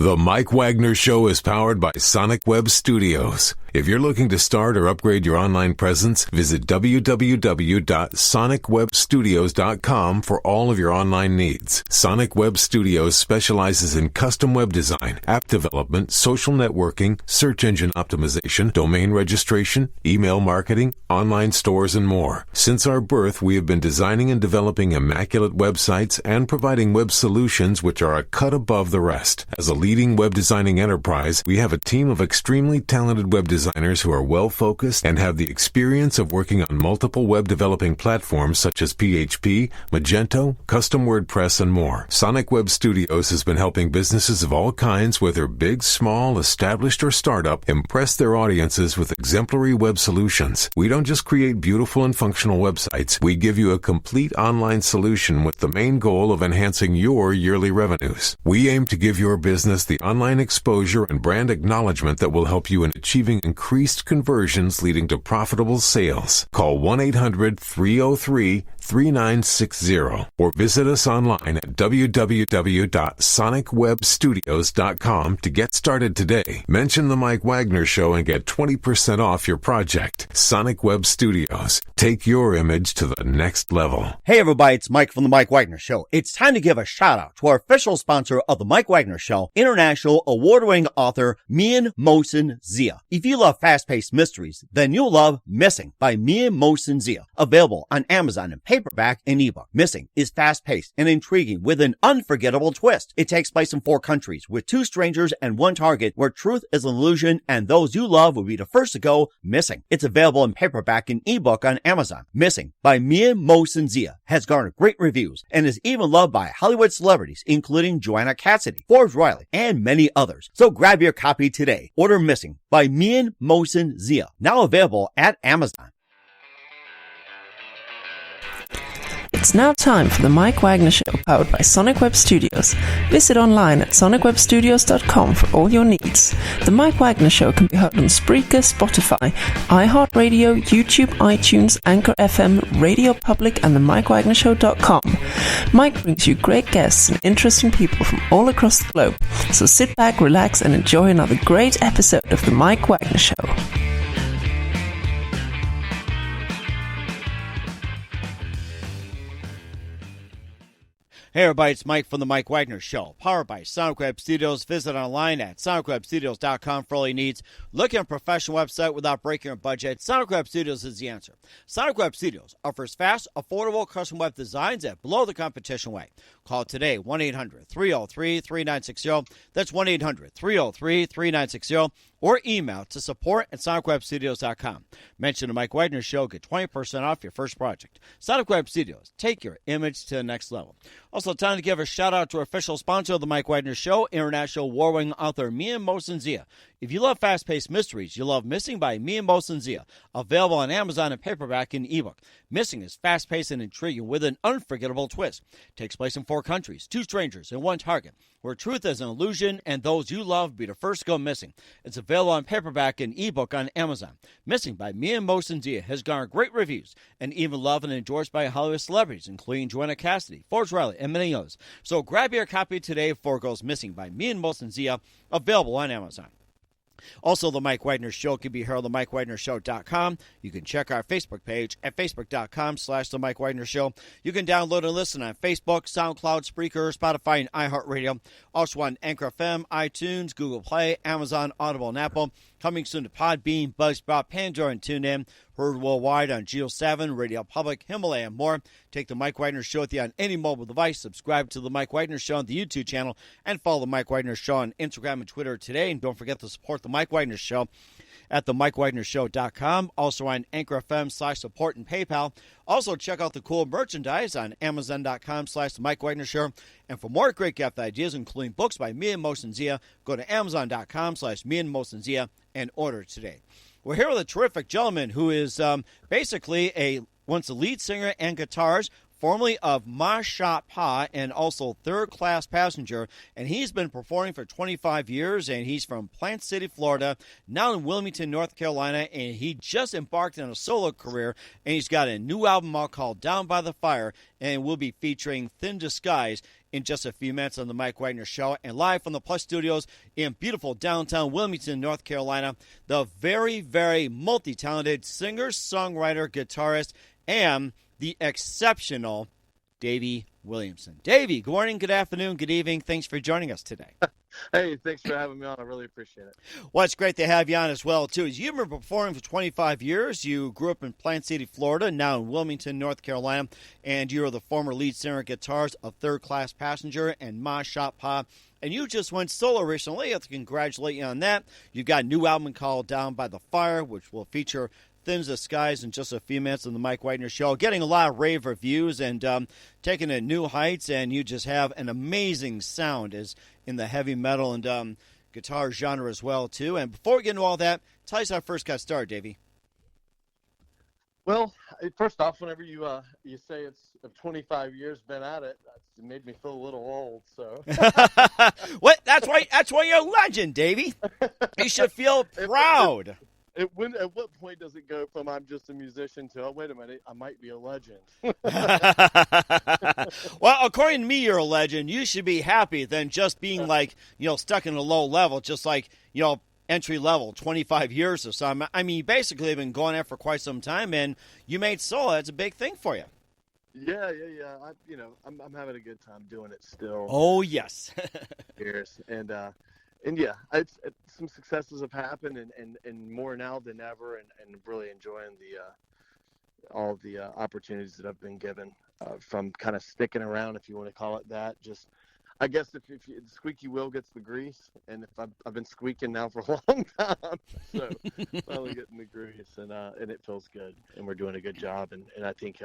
The Mike Wagner Show is powered by Sonic Web Studios. If you're looking to start or upgrade your online presence, visit www.sonicwebstudios.com for all of your online needs. Sonic Web Studios specializes in custom web design, app development, social networking, search engine optimization, domain registration, email marketing, online stores, and more. Since our birth, we have been designing and developing immaculate websites and providing web solutions which are a cut above the rest. As a leading web designing enterprise, we have a team of extremely talented web designers who are well-focused and have the experience of working on multiple web developing platforms such as PHP, Magento, custom WordPress, and more. Sonic Web Studios has been helping businesses of all kinds, whether big, small, established, or startup, impress their audiences with exemplary web solutions. We don't just create beautiful and functional websites. We give you a complete online solution with the main goal of enhancing your yearly revenues. We aim to give your business the online exposure and brand acknowledgement that will help you in achieving increased conversions leading to profitable sales. Call 1-800-303-3960 or visit us online at www.sonicwebstudios.com to get started today. Mention the Mike Wagner Show and get 20% off your project. Sonic Web Studios. Take your image to the next level. Hey everybody, it's Mike from the Mike Wagner Show. It's time to give a shout out to our official sponsor of the Mike Wagner Show, international award-winning author Mian Mosen Zia. If you love fast-paced mysteries, then you'll love Missing by Mian Mosen Zia. Available on Amazon in paperback and ebook. Missing is fast-paced and intriguing with an unforgettable twist. It takes place in 4 countries with 2 strangers and 1 target where truth is an illusion and those you love will be the first to go missing. It's available in paperback and ebook on Amazon. Missing by Mian Mosen Zia has garnered great reviews and is even loved by Hollywood celebrities including Joanna Cassidy, Forbes Riley, and many others. So grab your copy today. Order Missing by Mian Mosen Zia, now available at Amazon. It's now time for the Mike Wagner Show, powered by Sonic Web Studios. Visit online at sonicwebstudios.com for all your needs. The Mike Wagner Show can be heard on Spreaker, Spotify, iHeartradio, YouTube, iTunes, Anchor FM, Radio Public, and themikewagnershow.com. Mike brings you great guests and interesting people from all across the globe. So sit back, relax, and enjoy another great episode of the Mike Wagner Show. Hey everybody, it's Mike from the Mike Wagner Show, powered by Sonic Web Studios. Visit online at sonicwebstudios.com for all your needs. Looking at a professional website without breaking your budget? Sonic Web Studios is the answer. Sonic Web Studios offers fast, affordable custom web designs at below the competition rate. Call today, 1-800-303-3960. That's 1-800-303-3960. Or email to support@sonicwebstudios.com. Mention the Mike Wagner Show, get 20% off your first project. Sonic Web Studios, take your image to the next level. Also, time to give a shout out to our official sponsor of the Mike Wagner Show, international war-winning author Mian Mosen Zia. If you love fast-paced mysteries, you love Missing by Mian Mosen Zia. Available on Amazon in paperback and ebook. Missing is fast-paced and intriguing with an unforgettable twist. Takes place in 4 countries, 2 strangers, and 1 target, where truth is an illusion and those you love be the first to go missing. It's available on paperback and ebook on Amazon. Missing by Mian Mosen Zia has garnered great reviews and even loved and endorsed by Hollywood celebrities, including Joanna Cassidy, Forbes Riley, and many others. So grab your copy today before it goes missing by Mian Mosen Zia, available on Amazon. Also, the Mike Wagner Show can be heard on themikewagnershow.com. You can check our Facebook page at facebook.com/The Mike Wagner Show. You can download and listen on Facebook, SoundCloud, Spreaker, Spotify, and iHeartRadio. Also on Anchor FM, iTunes, Google Play, Amazon, Audible, and Apple. Coming soon to Podbean, Buzzsprout, Pandora, and TuneIn. Heard worldwide on Geo 7, Radio Public, Himalaya, and more. Take the Mike Wagner Show with you on any mobile device. Subscribe to the Mike Wagner Show on the YouTube channel, and follow the Mike Wagner Show on Instagram and Twitter today. And don't forget to support the Mike Wagner Show at themikewagnershow.com. Also on Anchor FM/support and PayPal. Also check out the cool merchandise on Amazon.com/The Mike Wagner Show. And for more great gift ideas, including books by Mian Mosen Zia, go to Amazon.com/Mian Mosen Zia and order today. We're here with a terrific gentleman who is basically once a lead singer and guitarist formerly of Mashotpa and also Third Class Passenger, and he's been performing for 25 years, and he's from Plant City, Florida, now in Wilmington, North Carolina, and he just embarked on a solo career, and he's got a new album out called Down by the Fire, and we'll be featuring Thin Disguise in just a few minutes on the Mike Wagner Show, and live from the Plus Studios in beautiful downtown Wilmington, North Carolina, the very, very multi-talented singer, songwriter, guitarist, and the exceptional Davy Williamson. Davy, good morning, good afternoon, good evening. Thanks for joining us today. Hey, thanks for having me on. I really appreciate it. Well, it's great to have you on as well, too. You've been performing for 25 years. You grew up in Plant City, Florida, now in Wilmington, North Carolina, and you are the former lead singer and guitarist of Third Class Passenger and mashotpa. And you just went solo recently. I have to congratulate you on that. You've got a new album called Down by the Fire, which will feature Thindisguise in just a few minutes on the Mike Wagner Show. Getting a lot of rave reviews and taking it new heights, and you just have an amazing sound as in the heavy metal and guitar genre as well, too. And before we get into all that, tell us how I first got started, Davey. Well, first off, whenever you say it's 25 years been at it, it made me feel a little old. So What? That's why you're a legend, Davey. You should feel proud. At what point does it go from I'm just a musician to, oh, wait a minute, I might be a legend? Well, according to me, you're a legend. You should be happy than just being stuck in a low level, just like, entry level, 25 years or something. I mean, basically, you've been going at it for quite some time, and you made solo. That's a big thing for you. Yeah. I'm having a good time doing it still. Oh, yes. Years. And yeah, it's some successes have happened, and more now than ever, and really enjoying all the opportunities that I've been given from kind of sticking around, if you want to call it that. Just, I guess if the squeaky wheel gets the grease, and if I've been squeaking now for a long time, so finally getting the grease, and it feels good, and we're doing a good job, and I think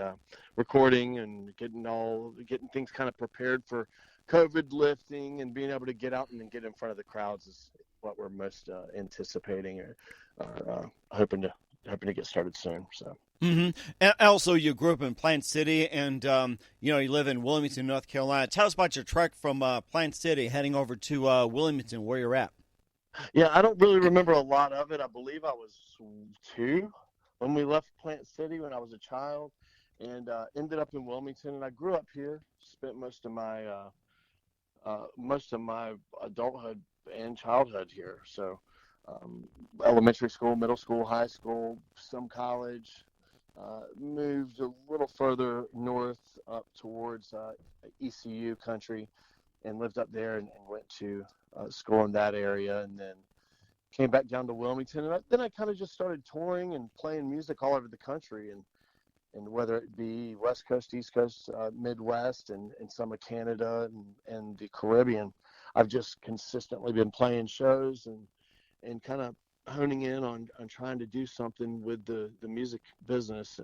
recording and getting things kind of prepared for COVID lifting and being able to get out and get in front of the crowds is what we're most anticipating or hoping to get started soon. So. Mm-hmm. And also, you grew up in Plant City, and you live in Wilmington, North Carolina. Tell us about your trek from Plant City heading over to Wilmington, where you're at. Yeah, I don't really remember a lot of it. I believe I was 2 when we left Plant City when I was a child, and ended up in Wilmington. And I grew up here, spent most of my adulthood and childhood here. So elementary school, middle school, high school, some college. Moved a little further north up towards ECU country and lived up there and went to school in that area, and then came back down to Wilmington. And then I kind of just started touring and playing music all over the country, and whether it be West Coast, East Coast, Midwest, and some of Canada and the Caribbean, I've just consistently been playing shows and kind of honing in on trying to do something with the music business,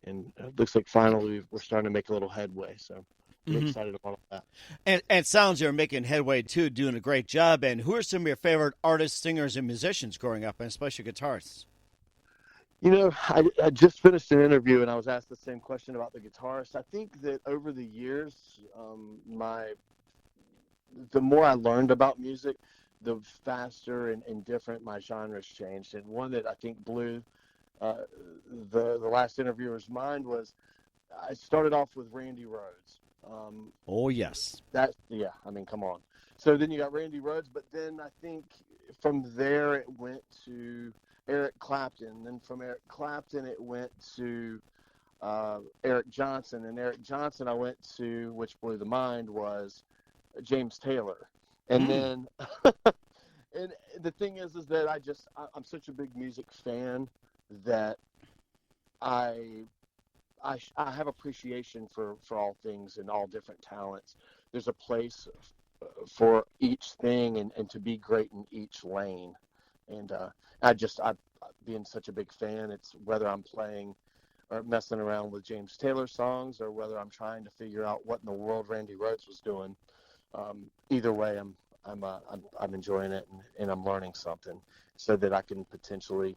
and it looks like finally we're starting to make a little headway. So I'm excited about that. And it sounds you're making headway too, doing a great job. And who are some of your favorite artists, singers, and musicians growing up, and especially guitarists? I just finished an interview and I was asked the same question about the guitarist. I think that over the years, the more I learned about music, the faster and different my genres changed. And one that I think blew the last interviewer's mind was I started off with Randy Rhoads. Oh, yes. Come on. So then you got Randy Rhoads, but then I think from there it went to Eric Clapton. Then from Eric Clapton it went to Eric Johnson. And Eric Johnson I went to, which blew the mind, was James Taylor. And then and the thing is that I'm such a big music fan that I have appreciation for all things and all different talents. There's a place for each thing and to be great in each lane. And I being such a big fan, it's whether I'm playing or messing around with James Taylor songs or whether I'm trying to figure out what in the world Randy Rhoads was doing. Either way, I'm enjoying it and I'm learning something so that I can potentially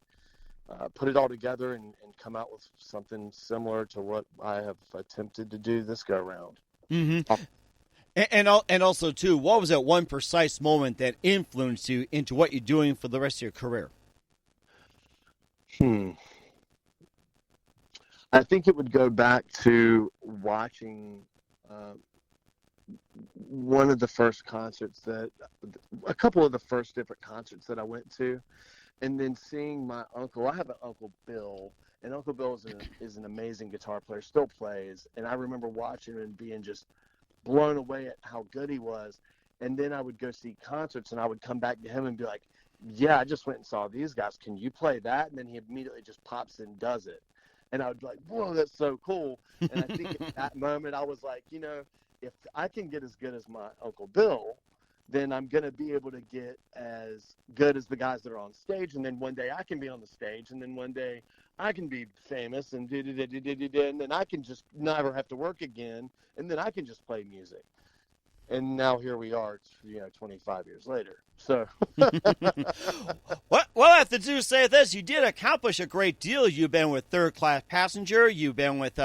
put it all together and come out with something similar to what I have attempted to do this go round. Mm-hmm. And also, too, what was that one precise moment that influenced you into what you're doing for the rest of your career? I think it would go back to watching a couple of the first different concerts that I went to, and then seeing my uncle. I have an Uncle Bill, and Uncle Bill is an amazing guitar player, still plays, and I remember watching him and being just blown away at how good he was. And then I would go see concerts, and I would come back to him and be like, yeah, I just went and saw these guys. Can you play that? And then he immediately just pops in and does it. And I would be like, whoa, that's so cool. And I think at that moment I was like, if I can get as good as my Uncle Bill, then I'm going to be able to get as good as the guys that are on stage. And then one day I can be on the stage, and then one day I can be famous and and then I can just never have to work again, and then I can just play music. And now here we are, 25 years later. So, well, I have to say this: you did accomplish a great deal. You've been with Third Class Passenger. You've been with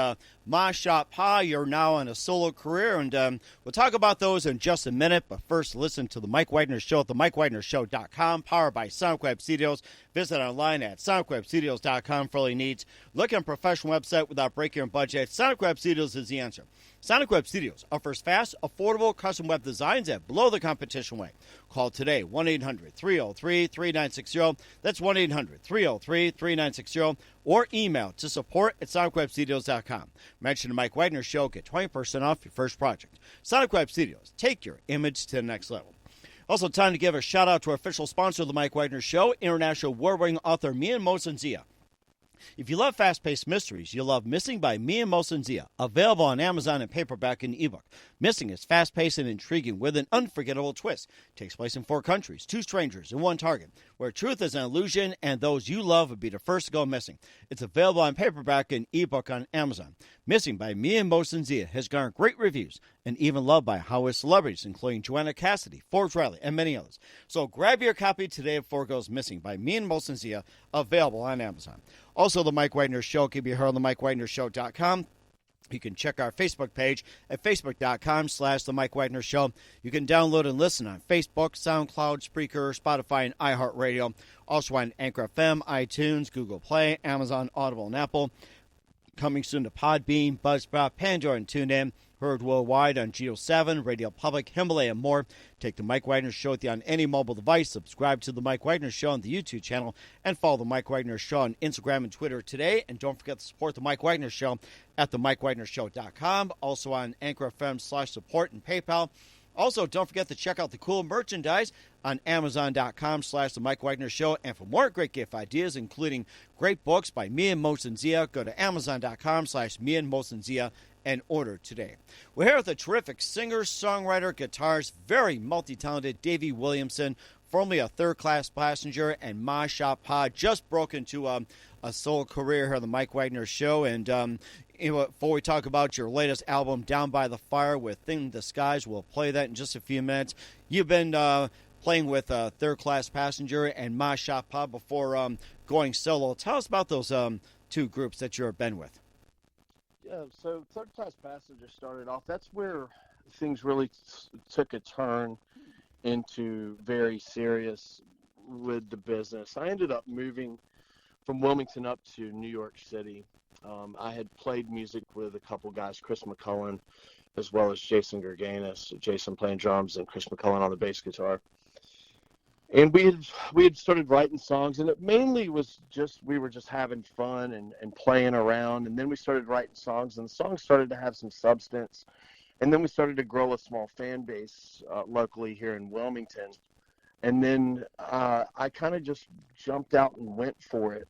Mashotpa. You're now on a solo career, and we'll talk about those in just a minute. But first, listen to the Mike Wagner Show at themikewagnershow.com, powered by Sonic Web Studios. Visit online at sonicwebstudios.com for all your needs. Look at a professional website without breaking your budget. Sonic Web Studios is the answer. Sonic Web Studios offers fast, affordable, custom web designs at below the competition rate. Call today, 1-800-303-3960. That's 1-800-303-3960. Or email to support@sonicwebstudios.com. Mention the Mike Wagner Show. Get 20% off your first project. Sonic Web Studios. Take your image to the next level. Also, time to give a shout-out to our official sponsor of the Mike Wagner Show, international award-winning author Mian Mosensia. If you love fast-paced mysteries, you'll love Missing by Mian Mosensia, available on Amazon in paperback and ebook. Missing is fast-paced and intriguing with an unforgettable twist. It takes place in 4 countries, 2 strangers, and 1 target, where truth is an illusion and those you love would be the first to go missing. It's available on paperback and ebook on Amazon. Missing by Mian Mosensia has garnered great reviews and even loved by Hollywood celebrities, including Joanna Cassidy, Forbes Riley, and many others. So grab your copy today before it goes missing by Mian Mosensia, available on Amazon. Also, the Mike Wagner Show can be heard on themikewagnershow.com. You can check our Facebook page at facebook.com/The Mike Wagner Show. You can download and listen on Facebook, SoundCloud, Spreaker, Spotify, and iHeartRadio. Also on Anchor FM, iTunes, Google Play, Amazon, Audible, and Apple. Coming soon to Podbean, Buzzsprout, Pandora, and TuneIn. Heard worldwide on Geo 7, Radio Public, Himalaya, and more. Take the Mike Wagner Show with you on any mobile device. Subscribe to the Mike Wagner Show on the YouTube channel, and follow the Mike Wagner Show on Instagram and Twitter today. And don't forget to support the Mike Wagner Show at themikewagnershow.com. Also on Anchor FM/support and PayPal. Also, don't forget to check out the cool merchandise on Amazon.com/The Mike Wagner Show. And for more great gift ideas, including great books by Mian Mosensia, go to Amazon.com/Mian Mosensia and order today. We're here with a terrific singer, songwriter, guitarist, very multi-talented Davy Williamson, formerly a third-class passenger, and Mashotpa, just broke into a solo career here on the Mike Wagner Show. And before we talk about your latest album, Down by the Fire with Thindisguise, we'll play that in just a few minutes. You've been playing with Third Class Passenger and Mashotpa before going solo. Tell us about those 2 groups that you've been with. Yeah, so Third Class Passenger started off. That's where things really took a turn into very serious with the business. I ended up moving from Wilmington up to New York City. I had played music with a couple guys, Chris McCullen, as well as Jason Gerganis, Jason playing drums and Chris McCullen on the bass guitar. And we had started writing songs, and it mainly was we were just having fun and playing around. And then we started writing songs, and the songs started to have some substance. And then we started to grow a small fan base locally here in Wilmington. And then I kind of just jumped out and went for it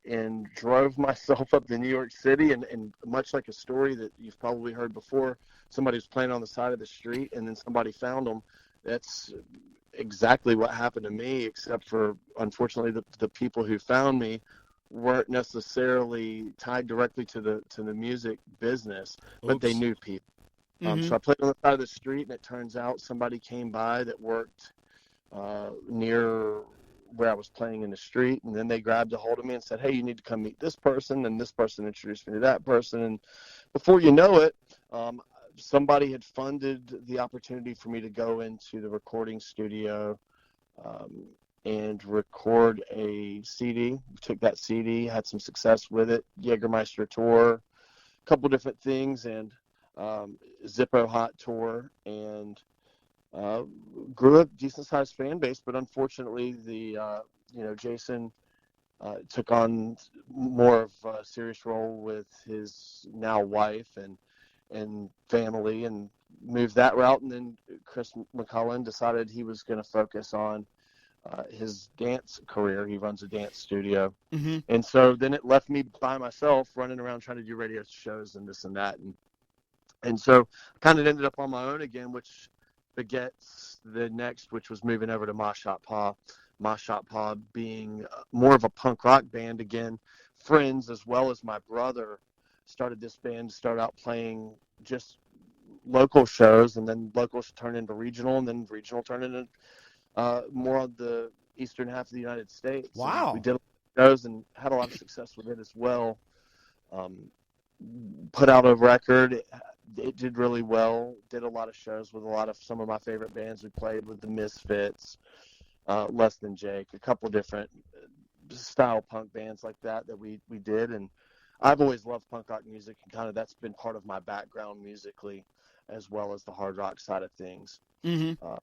and drove myself up to New York City. And much like a story that you've probably heard before, somebody was playing on the side of the street, and then somebody found them. That's exactly what happened to me, except for, unfortunately, the people who found me weren't necessarily tied directly to the music business, but they knew people. So I played on the side of the street, and it turns out somebody came by that worked near where I was playing in the street, and then they grabbed a hold of me and said, hey, you need to come meet this person, and this person introduced me to that person, and before you know it, somebody had funded the opportunity for me to go into the recording studio and record a CD. Took that CD, had some success with it, Jägermeister tour, a couple different things, and Zippo Hot tour, and grew a decent-sized fan base. But unfortunately, Jason took on more of a serious role with his now wife and family, and moved that route. And then Chris McCullen decided he was going to focus on his dance career. He runs a dance studio. Mm-hmm. And so then it left me by myself running around trying to do radio shows and this and that. And so I kind of ended up on my own again, which begets the next, which was moving over to Mashotpa. Mashotpa being more of a punk rock band again. Friends as well as my brother started this band, started out playing just local shows, and then locals turned into regional, and then regional turned into more on the eastern half of the United States. Wow. And we did shows and had a lot of success with it as well. Put out a record. It did really well. Did a lot of shows with some of my favorite bands. We played with the Misfits, Less Than Jake, a couple different style punk bands like that we did. And I've always loved punk rock music, and kind of that's been part of my background musically, as well as the hard rock side of things. Mm-hmm.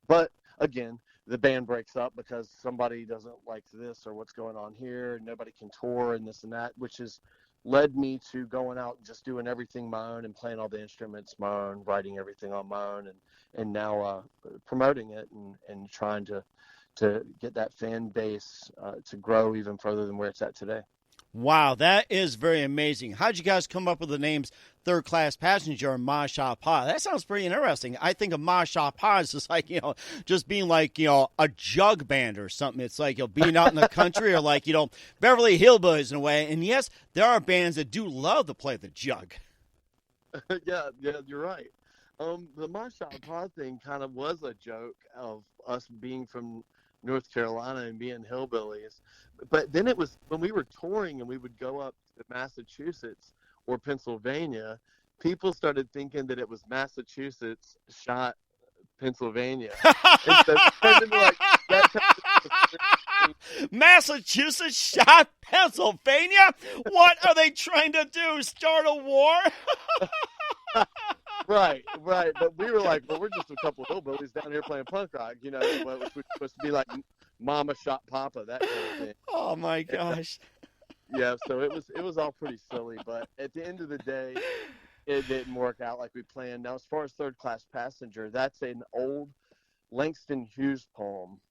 But again, the band breaks up because somebody doesn't like this or what's going on here. Nobody can tour and this and that, which has led me to going out and just doing everything my own and playing all the instruments my own, writing everything on my own, and now promoting it and trying to get that fan base to grow even further than where it's at today. Wow, that is very amazing. How'd you guys come up with the names Third Class Passenger and mashotpa? That sounds pretty interesting. I think of mashotpa as just like, just being like, a jug band or something. It's like, being out in the country, or like, Beverly Hillbillies in a way. And yes, there are bands that do love to play the jug. Yeah, you're right. The mashotpa thing kind of was a joke of us being from North Carolina and being hillbillies. But then it was when we were touring and we would go up to Massachusetts or Pennsylvania, people started thinking that it was Massachusetts shot Pennsylvania. And so it turned into like that kind of Massachusetts shot Pennsylvania? What are they trying to do? Start a war? Right. But we were like, well, we're just a couple of hillbillies down here playing punk rock, which was supposed to be like Mama Shot Papa, that kind of thing. Oh my gosh. Yeah, so it was all pretty silly, but at the end of the day, it didn't work out like we planned. Now, as far as Third Class Passenger, that's an old Langston Hughes poem.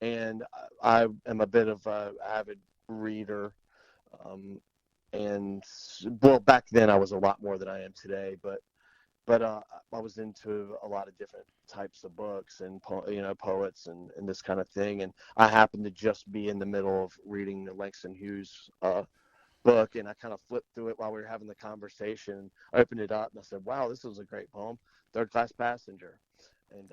And I am a bit of an avid reader. And well, back then I was a lot more than I am today, but I was into a lot of different types of books and poets and this kind of thing. And I happened to just be in the middle of reading the Langston Hughes book, and I kind of flipped through it while we were having the conversation. I opened it up and I said, "Wow, this was a great poem, Third Class Passenger," and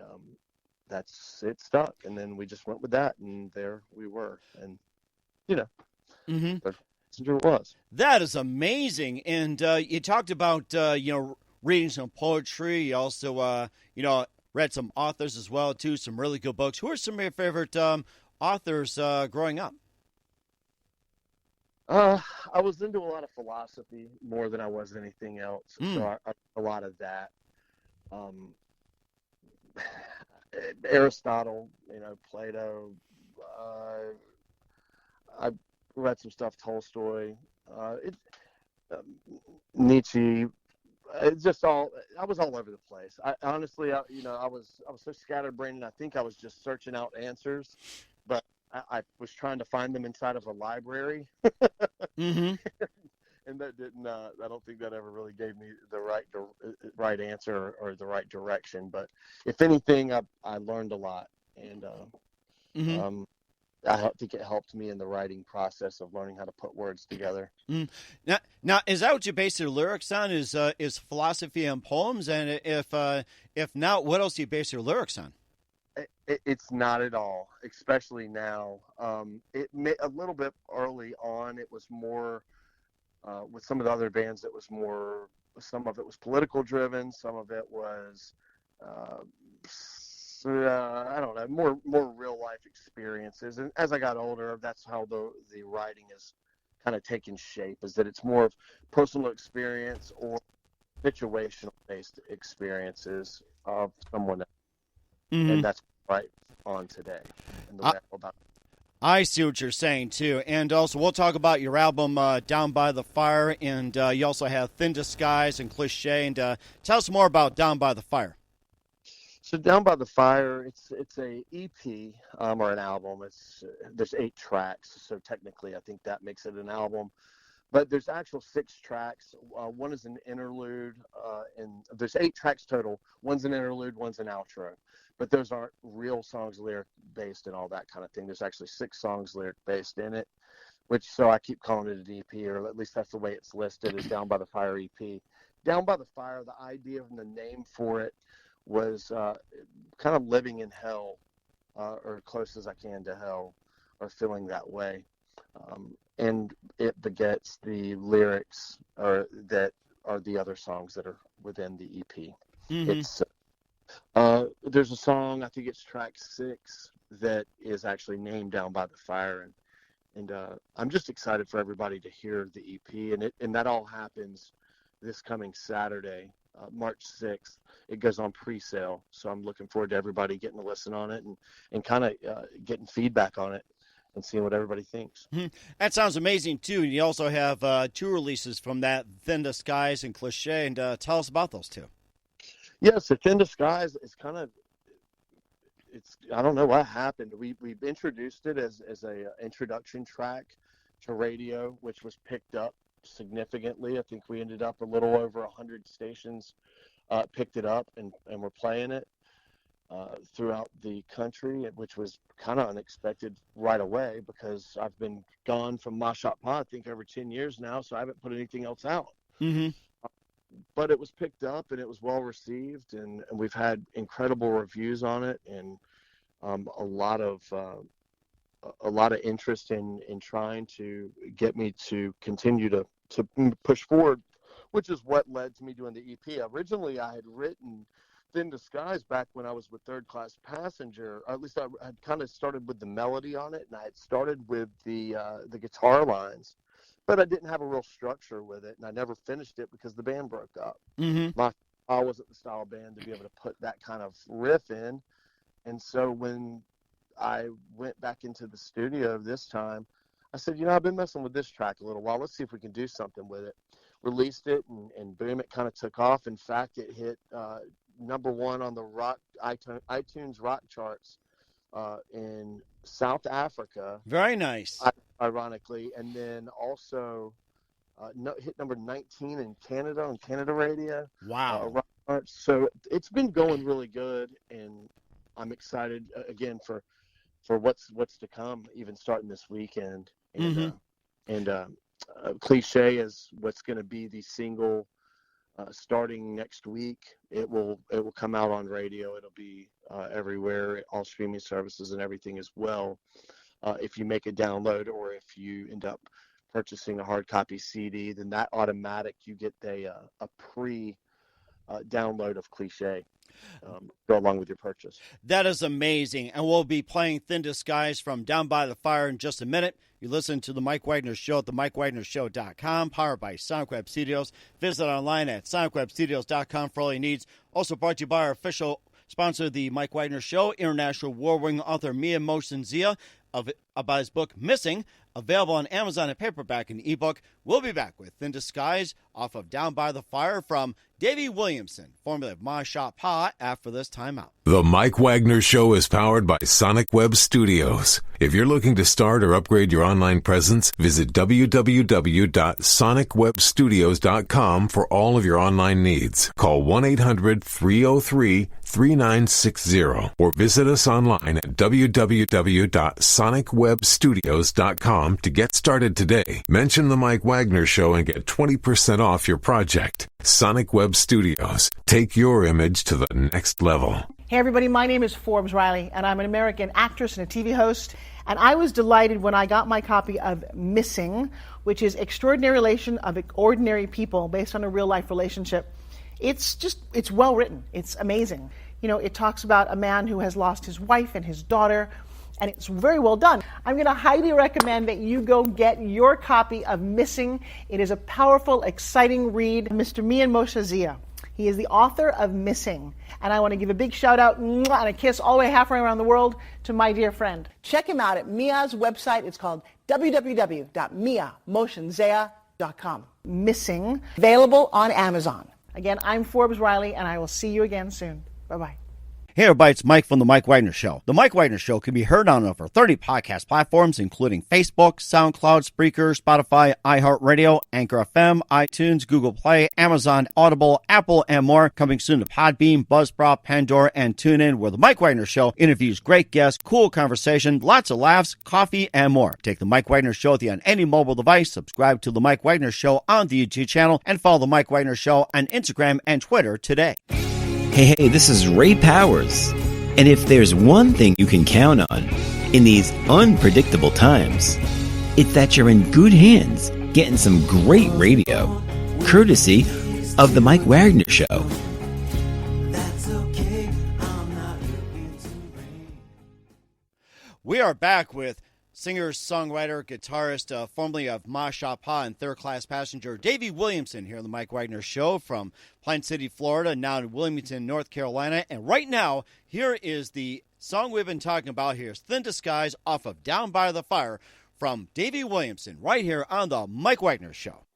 that's it stuck. And then we just went with that, and there we were. And Mm-hmm. Third Passenger was. That is amazing. And you talked about reading some poetry. You also read some authors as well too. Some really good books. Who are some of your favorite authors growing up? I was into a lot of philosophy more than I was anything else. So a lot of that. Aristotle, Plato. I read some stuff, Tolstoy, Nietzsche. It's just I was all over the place. I honestly, I was so scatterbrained, and I think I was just searching out answers, but I was trying to find them inside of a library. Mm-hmm. And that didn't. I don't think that ever really gave me the right answer or the right direction. But if anything, I learned a lot, and I think it helped me in the writing process of learning how to put words together. Now, is that what you base your lyrics on? Is philosophy and poems? And if not, what else do you base your lyrics on? It's not at all, especially now. A little bit early on, it was more with some of the other bands. It was more. Some of it was political driven. Some of it was, I don't know, more real life experiences. And as I got older, that's how the writing is kind of taking shape. Is that it's more of personal experience or situational based experiences of someone else. Mm-hmm. And that's right on today. And the way I feel about it. I see what you're saying, too. And also, we'll talk about your album, Down by the Fire, and you also have Thin Disguise and Cliche. And tell us more about Down by the Fire. So Down by the Fire, it's a EP or an album. There's 8 tracks, so technically I think that makes it an album. But there's actual 6 tracks. One is an interlude, and there's 8 tracks total. One's an interlude, one's an outro. But those aren't real songs lyric-based and all that kind of thing. There's actually 6 songs lyric-based in it, so I keep calling it an EP, or at least that's the way it's listed, is Down by the Fire EP. Down by the Fire, the idea of the name for it was kind of living in hell, or close as I can to hell, or feeling that way. And it begets the lyrics that are the other songs that are within the EP. Mm-hmm. It's there's a song, I think it's track 6, that is actually named Down by the Fire, and I'm just excited for everybody to hear the EP, and that all happens this coming Saturday, March 6th. It goes on pre-sale, so I'm looking forward to everybody getting to listen on it and kind of getting feedback on it and seeing what everybody thinks. Mm-hmm. That sounds amazing, too. And you also have 2 releases from that, Thin Disguise and Cliche, and tell us about those 2. Yes, the Thin Disguise is kind of, I don't know what happened. We've introduced it as a introduction track to radio, which was picked up significantly. I think we ended up a little over 100 stations picked it up and were playing it throughout the country, which was kind of unexpected right away because I've been gone from mashotpa, I think, over 10 years now, so I haven't put anything else out. Mm-hmm. But it was picked up and it was well received, and we've had incredible reviews on it, and a lot of interest in trying to get me to continue to push forward, which is what led to me doing the EP. Originally, I had written Thin Disguise back when I was with Third Class Passenger. Or at least I had kind of started with the melody on it, and I had started with the guitar lines. But I didn't have a real structure with it, and I never finished it because the band broke up. Mm-hmm. I wasn't the style of band to be able to put that kind of riff in. And so when I went back into the studio this time, I said, I've been messing with this track a little while. Let's see if we can do something with it. Released it, and boom, it kind of took off. In fact, it hit number 1 on the iTunes rock charts in South Africa. Very nice. Ironically, and then also hit number 19 in Canada on Canada Radio. Wow. So it's been going really good, and I'm excited again for what's to come, even starting this weekend. And mm-hmm. Cliche is what's going to be the single starting next week. It will come out on radio. It'll be everywhere, all streaming services and everything as well. If you make a download, or if you end up purchasing a hard copy CD, then that automatic, you get a pre download of Cliche go along with your purchase. That is amazing. And we'll be playing Thin Disguise from Down by the Fire in just a minute. You listen to The Mike Wagner Show at themikewagnershow.com, powered by Sonic Web Studios. Visit online at sonicwebstudios.com for all your needs. Also brought to you by our official sponsor, The Mike Wagner Show, international war-winning author Mia Mohsen-Zia, about his book Missing, available on Amazon and paperback and ebook. We'll be back with Thin Disguise off of Down by the Fire from Davy Williamson, formerly of mashotpa, after this timeout. The Mike Wagner Show is powered by Sonic Web Studios. If you're looking to start or upgrade your online presence, visit www.sonicwebstudios.com for all of your online needs. Call 1-800-303-3960 or visit us online at www.sonicwebstudios.com to get started today. Mention The Mike Wagner Show and get 20% off your project. Sonic Web Studios. Take your image to the next level. Hey everybody, my name is Forbes Riley, and I'm an American actress and a TV host. And I was delighted when I got my copy of Missing, which is Extraordinary Relation of Ordinary People based on a real-life relationship. It's well written. It's amazing. You know, it talks about a man who has lost his wife and his daughter, and it's very well done. I'm going to highly recommend that you go get your copy of Missing. It is a powerful, exciting read. Mr. Mian Moshe Zia. He is the author of Missing. And I want to give a big shout out and a kiss all the way halfway around the world to my dear friend. Check him out at Mia's website. It's called www.miamotionzea.com. Missing, available on Amazon. Again, I'm Forbes Riley, and I will see you again soon. Bye-bye. Hey everybody, it's Mike from The Mike Wagner Show. The Mike Wagner Show can be heard on over 30 podcast platforms, including Facebook, SoundCloud, Spreaker, Spotify, iHeartRadio, Anchor FM, iTunes, Google Play, Amazon, Audible, Apple, and more. Coming soon to Podbean, Buzzsprout, Pandora, and TuneIn, where The Mike Wagner Show interviews great guests, cool conversation, lots of laughs, coffee, and more. Take The Mike Wagner Show on any mobile device, subscribe to The Mike Wagner Show on the YouTube channel, and follow The Mike Wagner Show on Instagram and Twitter today. Hey, this is Ray Powers. And if there's one thing you can count on in these unpredictable times, it's that you're in good hands getting some great radio, courtesy of The Mike Wagner Show. We are back with singer, songwriter, guitarist, formerly of Mashotpa and Third Class Passenger, Davy Williamson, here on the Mike Wagner Show from Plantcity, Florida, now in Wilmington, North Carolina. And right now, here is the song we've been talking about here, "Thindisguise" off of Down by the Fire from Davy Williamson, right here on the Mike Wagner Show.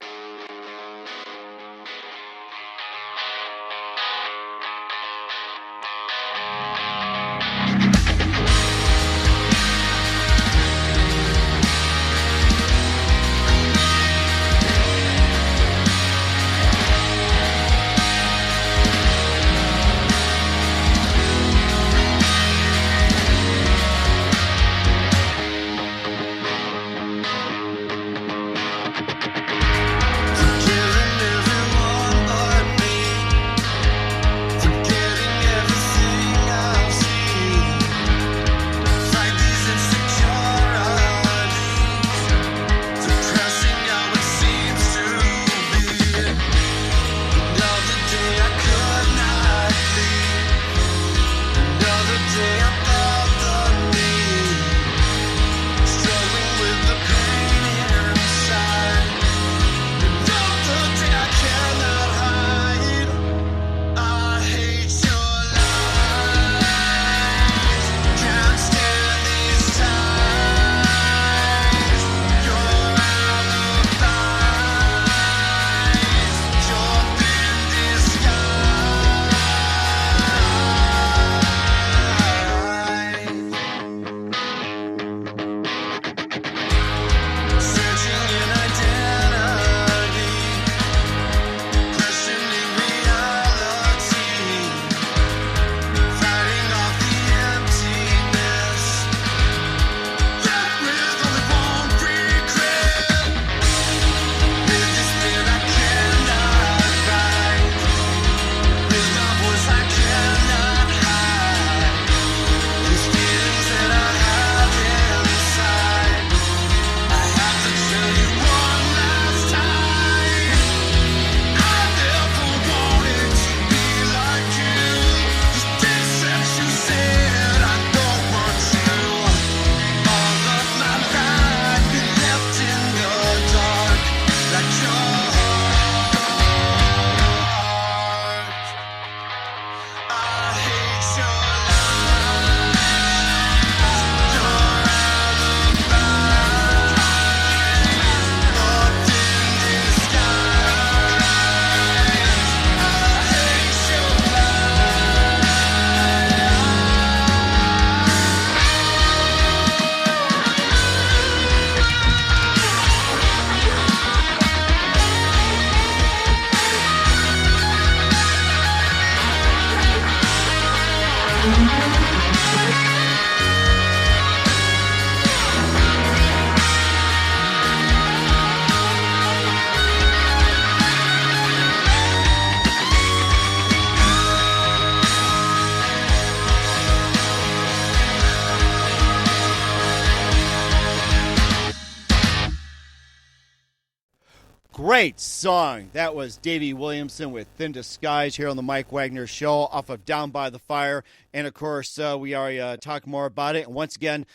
Great song. That was Davy Williamson with Thin Disguise here on the Mike Wagner Show off of Down by the Fire. And, of course, we are talking more about it. And once again,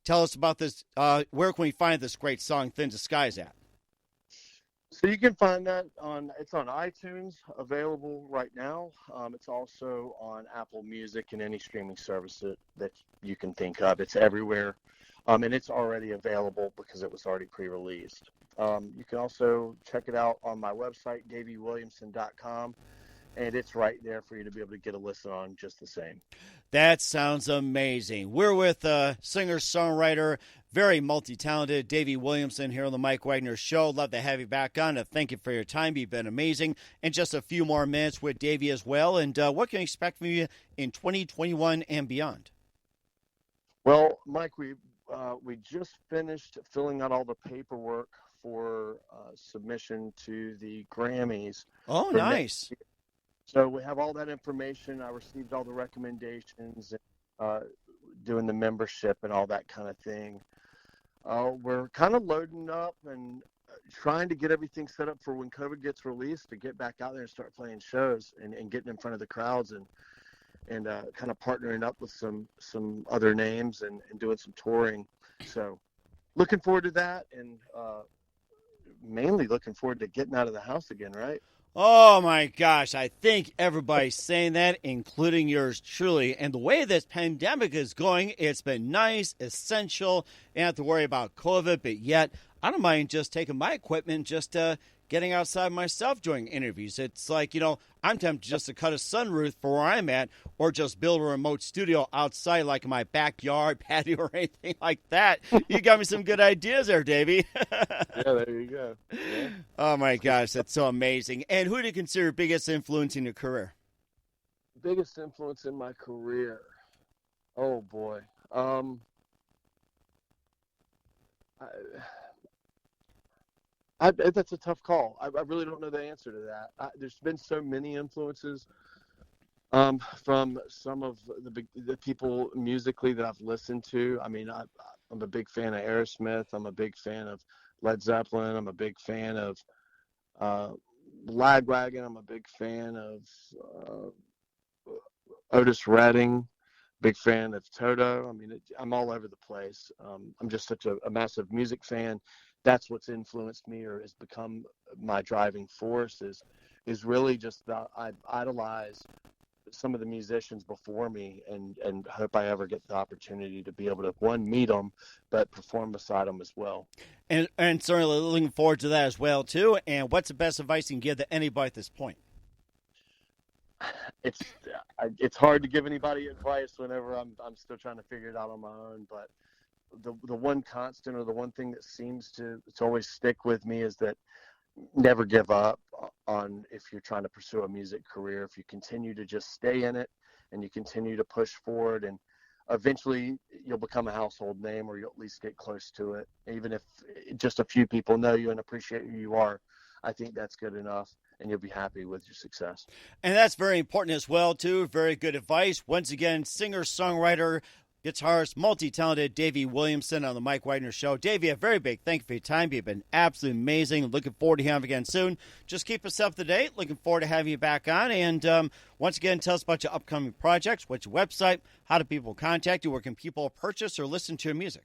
tell us about this. Where can we find this great song, Thin Disguise, at? So you can find that it's on iTunes, available right now. It's also on Apple Music and any streaming service that you can think of. It's everywhere. And it's already available because it was already pre-released. You can also check it out on my website, davywilliamson.com, and it's right there for you to be able to get a listen on just the same. That sounds amazing. We're with singer-songwriter, very multi-talented Davy Williamson here on the Mike Wagner Show. Love to have you back on. Thank you for your time. You've been amazing. And just a few more minutes with Davy as well. And what can you expect from you in 2021 and beyond? Well, Mike, we just finished filling out all the paperwork for submission to the Grammys. Oh, nice. So we have all that information. I received all the recommendations, doing the membership and all that kind of thing. We're kind of loading up and trying to get everything set up for when COVID gets released to get back out there and start playing shows and getting in front of the crowds and kind of partnering up with some other names and doing some touring. So looking forward to that, and mainly looking forward to getting out of the house again, right? Oh, my gosh. I think everybody's saying that, including yours truly. And the way this pandemic is going, it's been nice, essential. You don't have to worry about COVID, but yet I don't mind just taking my equipment, just getting outside myself doing interviews. It's like, I'm tempted just to cut a sunroof for where I'm at or just build a remote studio outside like in my backyard, patio, or anything like that. You got me some good ideas there, Davey. Yeah, there you go. Yeah. Oh, my gosh, that's so amazing. And who do you consider biggest influence in your career? Biggest influence in my career? Oh, boy. That's a tough call. I really don't know the answer to that. There's been so many influences from some of the people musically that I've listened to. I mean, I'm a big fan of Aerosmith. I'm a big fan of Led Zeppelin. I'm a big fan of Lagwagon. I'm a big fan of Otis Redding. Big fan of Toto. I mean, I'm all over the place. I'm just such a massive music fan. That's what's influenced me or has become my driving force is really just that I idolize some of the musicians before me and hope I ever get the opportunity to be able to, one, meet them, but perform beside them as well. And certainly looking forward to that as well, too. And what's the best advice you can give to anybody at this point? It's hard to give anybody advice whenever I'm still trying to figure it out on my own, but the one constant or the one thing that seems to always stick with me is that never give up on if you're trying to pursue a music career. If you continue to just stay in it and you continue to push forward, and eventually you'll become a household name, or you'll at least get close to it. Even if just a few people know you and appreciate who you are, I think that's good enough, and you'll be happy with your success. And that's very important as well, too. Very good advice. Once again, singer-songwriter, guitarist, multi-talented Davy Williamson on the Mike Wagner Show. Davy, a very big thank you for your time. You've been absolutely amazing. Looking forward to having you again soon. Just keep us up to date. Looking forward to having you back on. And once again, tell us about your upcoming projects. What's your website? How do people contact you? Where can people purchase or listen to your music?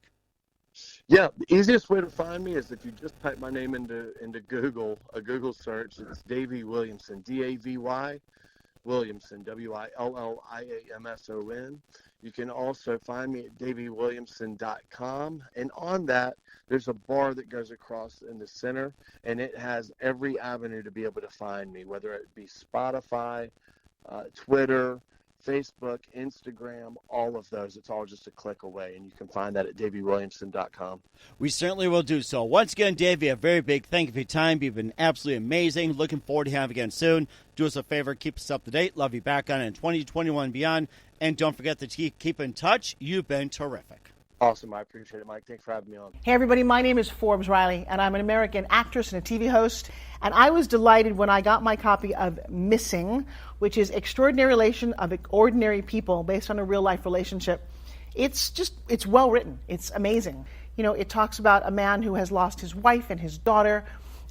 Yeah, the easiest way to find me is if you just type my name into Google, a Google search. It's Davy Williamson, D-A-V-Y, Williamson, W-I-L-L-I-A-M-S-O-N. You can also find me at davywilliamson.com, and on that, there's a bar that goes across in the center, and it has every avenue to be able to find me, whether it be Spotify, Twitter, Facebook, Instagram, all of those. It's all just a click away, and you can find that at davywilliamson.com. We certainly will do so. Once again, Davy, a very big thank you for your time. You've been absolutely amazing. Looking forward to having you again soon. Do us a favor, keep us up to date. Love you back on in 2021 and beyond. And don't forget to keep in touch. You've been terrific. Awesome. I appreciate it, Mike. Thanks for having me on. Hey, everybody. My name is Forbes Riley, and I'm an American actress and a TV host. And I was delighted when I got my copy of Missing, which is Extraordinary Relation of Ordinary People based on a real-life relationship. It's well written. It's amazing. It talks about a man who has lost his wife and his daughter,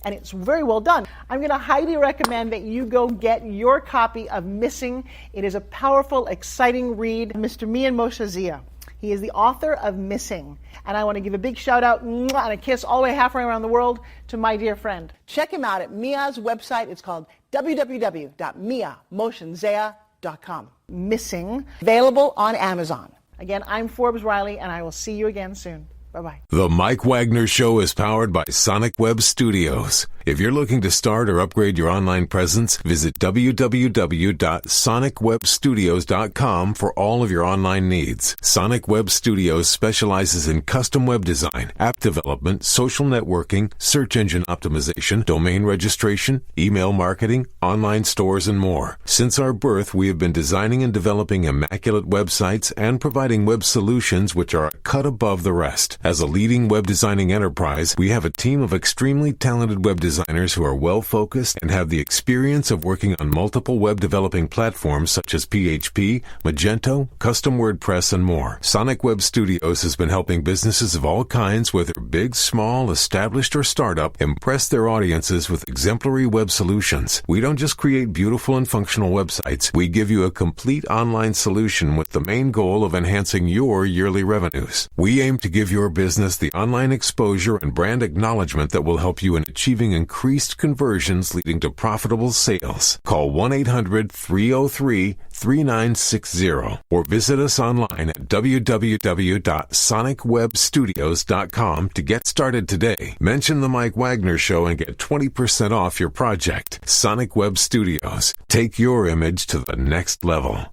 and it's very well done. I'm going to highly recommend that you go get your copy of Missing. It is a powerful, exciting read. Mr. Mian Moshe Zia. He is the author of Missing. And I want to give a big shout out and a kiss all the way halfway around the world to my dear friend. Check him out at Mia's website. It's called www.miamotionzea.com. Missing, available on Amazon. Again, I'm Forbes Riley, and I will see you again soon. Bye-bye. The Mike Wagner Show is powered by Sonic Web Studios. If you're looking to start or upgrade your online presence, visit www.sonicwebstudios.com for all of your online needs. Sonic Web Studios specializes in custom web design, app development, social networking, search engine optimization, domain registration, email marketing, online stores, and more. Since our birth, we have been designing and developing immaculate websites and providing web solutions which are a cut above the rest. As a leading web designing enterprise, we have a team of extremely talented web designers who are well-focused and have the experience of working on multiple web developing platforms such as PHP, Magento, Custom WordPress, and more. Sonic Web Studios has been helping businesses of all kinds, whether big, small, established, or startup, impress their audiences with exemplary web solutions. We don't just create beautiful and functional websites. We give you a complete online solution with the main goal of enhancing your yearly revenues. We aim to give your business the online exposure and brand acknowledgement that will help you in achieving increased conversions leading to profitable sales. Call 1-800-303-3960 or visit us online at www.sonicwebstudios.com to get started today. Mention the Mike Wagner Show and get 20% off your project. Sonic Web Studios. Take your image to the next level.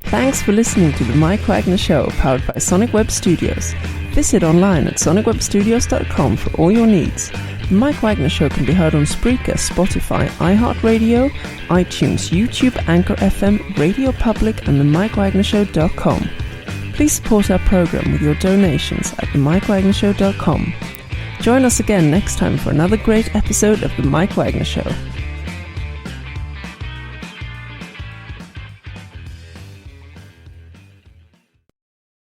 Thanks for listening to the Mike Wagner Show, powered by Sonic Web Studios. Visit online at sonicwebstudios.com for all your needs. The Mike Wagner Show can be heard on Spreaker, Spotify, iHeartradio, iTunes, YouTube, Anchor FM, Radio Public, and themikewagnershow.com. Please support our program with your donations at themikewagnershow.com. Join us again next time for another great episode of The Mike Wagner Show.